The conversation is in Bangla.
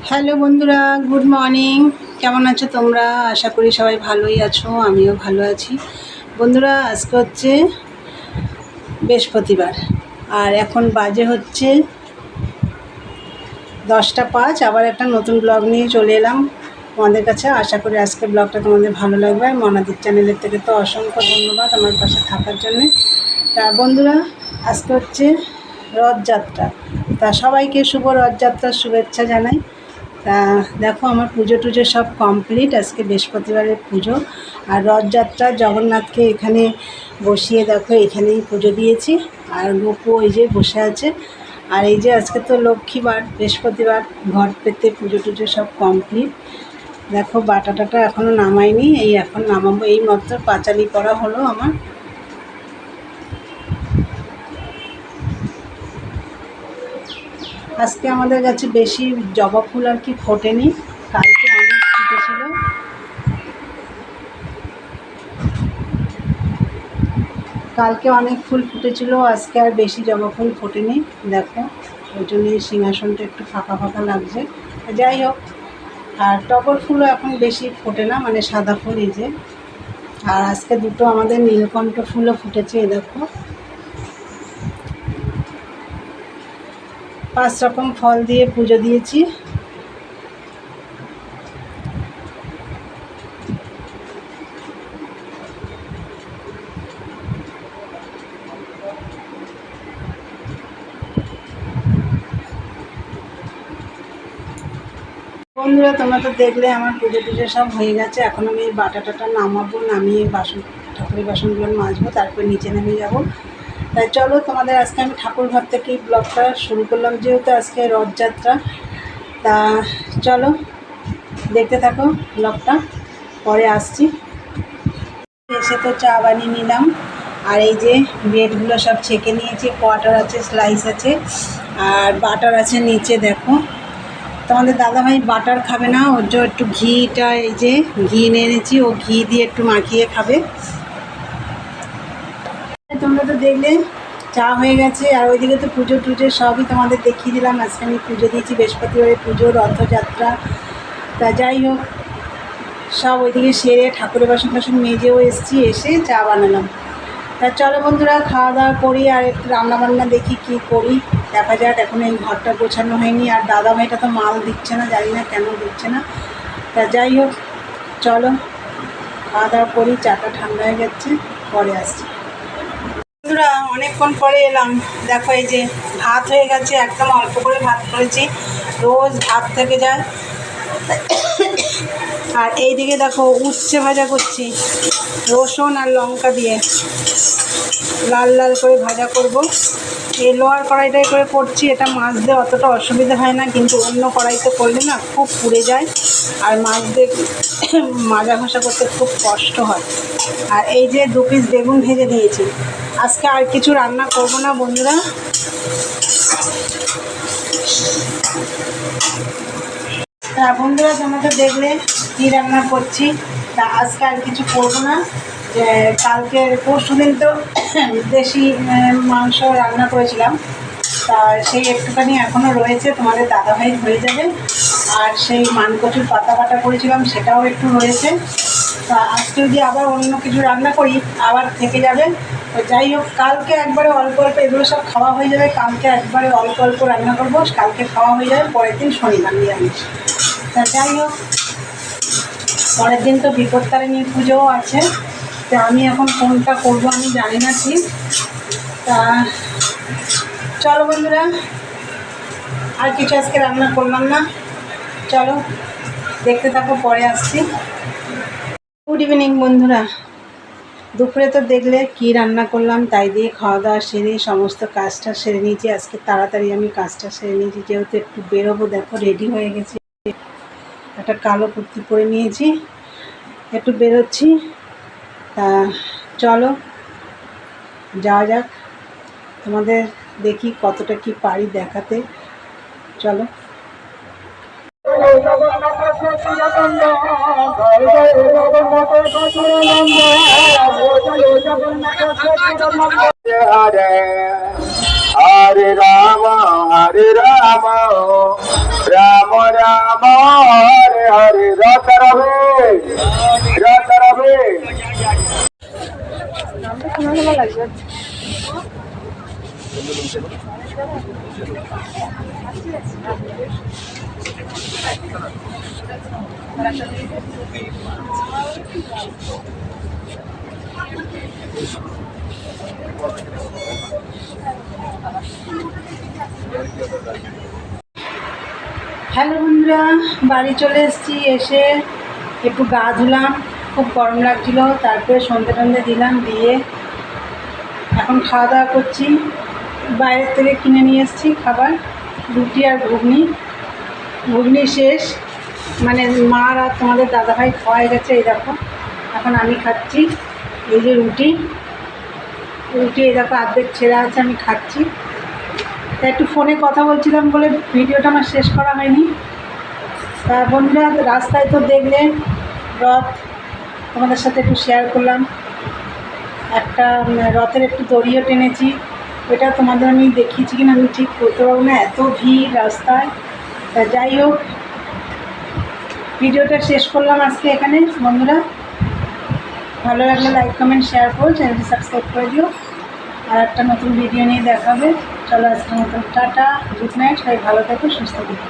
হ্যালো বন্ধুরা, গুড মর্নিং। কেমন আছো তোমরা? আশা করি সবাই ভালোই আছো, আমিও ভালো আছি। বন্ধুরা, আজকে হচ্ছে বৃহস্পতিবার আর এখন বাজে হচ্ছে 10টা 5। আবার একটা নতুন ব্লগ নিয়ে চলে এলাম তোমাদের কাছে। আশা করি আজকে ব্লগটা তোমাদের ভালো লাগবে। আর মনাদির চ্যানেলের থেকে তো অসংখ্য ধন্যবাদ আমার পাশে থাকার জন্যে। তা বন্ধুরা, আজকে হচ্ছে রথযাত্রা। তা সবাইকে শুভ রথযাত্রার শুভেচ্ছা জানাই। তা দেখো, আমার পুজো টুজো সব কমপ্লিট। আজকে বৃহস্পতিবারের পুজো আর রথযাত্রা। জগন্নাথকে এখানে বসিয়ে দেখো এখানেই পুজো দিয়েছি। আর গোপু ওই যে বসে আছে। আর এই যে আজকে তো লক্ষ্মীবার, বৃহস্পতিবার, ঘট পেতে পুজো টুজো সব কমপ্লিট। দেখো বাটা টাটা এখনও নামাইনি, এই এখন নামাবো। এই মাত্র পাঁচালি করা হলো আমার। আজকে আমাদের কাছে বেশি জবা ফুল আর কি ফোটেনি, কালকে অনেক ফুটেছিল। কালকে অনেক ফুল ফুটেছিল, আজকে আর বেশি জবা ফুল ফোটেনি। দেখো ওই জন্য এই সিংহাসনটা একটু ফাঁকা ফাঁকা লাগছে। যাই হোক, আর টগর ফুলও এখন বেশি ফোটে না, মানে সাদা ফুল এই যে। আর আজকে দুটো আমাদের নীলকণ্ঠ ফুলও ফুটেছে। এই দেখো 5 রকম ফল দিয়ে পুজো দিয়েছি। বন্ধুরা, তোমরা তো দেখলে আমার পুজো টুজো সব হয়ে গেছে। এখন আমি এই বাটা টাটা নামাবো, নামিয়ে বাসন ঠাকুরের বাসনগুলো মাজবো, তারপর নিচে নেমে যাব। তাই চলো, তোমাদের আজকে আমি ঠাকুর ঘর থেকে ব্লগটা শুরু করলাম, যেহেতু আজকে রথযাত্রা। তা চলো দেখতে থাকো ব্লগটা, পরে আসছি। এসে তো চা বানিয়ে নিলাম। আর এই যে ব্রেডগুলো সব ছেঁকে নিয়েছি, কোয়াটার আছে, স্লাইস আছে, আর বাটার আছে নিচে। দেখো তোমাদের দাদাভাই বাটার খাবে না, ওর জন্য একটু ঘিটা, এই যে ঘি নিয়ে এনেছি, ও ঘি দিয়ে একটু মাখিয়ে খাবে। তোমরা তো দেখলে চা হয়ে গেছে। আর ওইদিকে তো পুজো টুজো সবই তোমাদের দেখিয়ে দিলাম। আজকে আমি পুজো দিয়েছি, বৃহস্পতিবারের পুজো, রথযাত্রা। তা যাই হোক, সব ওইদিকে সেরে ঠাকুরের বাসন টাসন মেজেও এসেছি, এসে চা বানালাম। তা চলো বন্ধুরা, খাওয়া দাওয়া করি আর একটু রান্নাবান্না দেখি কি করি, দেখা যাক। এখন এই ঘরটা গোছানো হয়নি, আর দাদাভাইটা তো মাল দিচ্ছে না, জানি না কেন দিচ্ছে না। তা যাই হোক, চলো খাওয়া দাওয়া করি। চাটা ঠান্ডা হয়ে যাচ্ছে, পরে আসছি। বন্ধুরা, অনেকক্ষণ পরে এলাম। দেখো এই যে ভাত হয়ে গেছে, একদম অল্প করে ভাত করেছি, রোজ ভাত থেকে যায়। আর এইদিকে দেখো উচ্ছে ভাজা করছি, রসুন আর লঙ্কা দিয়ে লাল লাল করে ভাজা করব। এই লোহার কড়াইটাই করে করছি, এটা মাজতে অতটা অসুবিধা হয় না, কিন্তু অন্য কড়াইতে করলে না খুব পুড়ে যায়, আর মাজতে মাজা ঘষা করতে খুব কষ্ট হয়। আর এই যে 2 পিস বেগুন ভেজে দিয়েছি। আজকে আর কিছু রান্না করব না বন্ধুরা। তা বন্ধুরা, তোমরা তো দেখলে কী রান্না করছি। তা আজকে আর কিছু করবো না। যে কালকে পরশুদিন তো দেশি মাংস রান্না করেছিলাম, তা সেই একটুখানি এখনও রয়েছে, তোমাদের দাদাভাই হয়ে যাবে। আর সেই মানকচুর পাতা বাটা করেছিলাম, সেটাও একটু রয়েছে। তা আজকে যদি আবার অন্য কিছু রান্না করি, আবার থেকে যাবে। তো যাই হোক, কালকে একবারে অল্প অল্প এগুলো সব খাওয়া হয়ে যাবে। কালকে একবারে অল্প অল্প রান্না করবো, কালকে খাওয়া হয়ে যাবে, পরের দিন শনিবার নিরামিষ। তা যাই হোক, পরের দিন তো বিপত্তারিণী পুজোও আছে। তা আমি এখন কোনটা করবো আমি জানি না ঠিক। তা চলো বন্ধুরা, আর কিছু আজকে রান্না করলাম না, চলো দেখতে থাকো, পরে আসছি। গুড ইভিনিং বন্ধুরা। দুপুরে তো দেখলে কি রান্না করলাম, তাই দিয়ে খাওয়া দাওয়া সেরে সমস্ত কাজটা সেরে নিয়েছি। আজকে তাড়াতাড়ি আমি কাজটা সেরে নিয়েছি, যেহেতু একটু বেরোবো। দেখো রেডি হয়ে গেছি, একটা কালো কুর্তি পরে নিয়েছি, একটু বেরোচ্ছি। তা চলো যাওয়া যাক, তোমাদের দেখি কতটা কি পারি দেখাতে। চলো। हरे राम राम राम হ্যালো বন্ধুরা, বাড়ি চলে এসেছি। এসে একটু গা ধুলাম, খুব গরম লাগছিলো। তারপরে সন্ধে টন্ধে দিলাম, দিয়ে এখন খাওয়া দাওয়া করছি। বাইরের থেকে কিনে নিয়ে এসেছি খাবার, রুটি আর ঘুগনি। ঘুগনি শেষ, মানে মার আর তোমাদের দাদাভাই খাওয়া গেছে। এই দেখো এখন আমি খাচ্ছি। এই যে রুটি, এই দেখো অর্ধেক ছেঁড়া আছে, আমি খাচ্ছি। তা একটু ফোনে কথা বলছিলাম বলে ভিডিওটা আমার শেষ করা হয়নি। তা বন্ধুরা, রাস্তায় তো দেখলে রথ, তোমাদের সাথে একটু শেয়ার করলাম। একটা রথের একটু দড়িও টেনেছি, এটা তোমাদের আমি দেখিয়েছি কিনা আমি ঠিক করতে পারবো না, এত ভিড় রাস্তায়। তা যাই হোক, ভিডিওটা শেষ করলাম আজকে এখানে। বন্ধুরা, ভালো লাগলে লাইক কমেন্ট শেয়ার করো, চ্যানেলটি সাবস্ক্রাইব করে দিও। আর একটা নতুন ভিডিও নিয়ে দেখাবে। চলো আজকের মতন টাটা, গুড নাইট, সবাই ভালো থেকো, সুস্থ থেকো।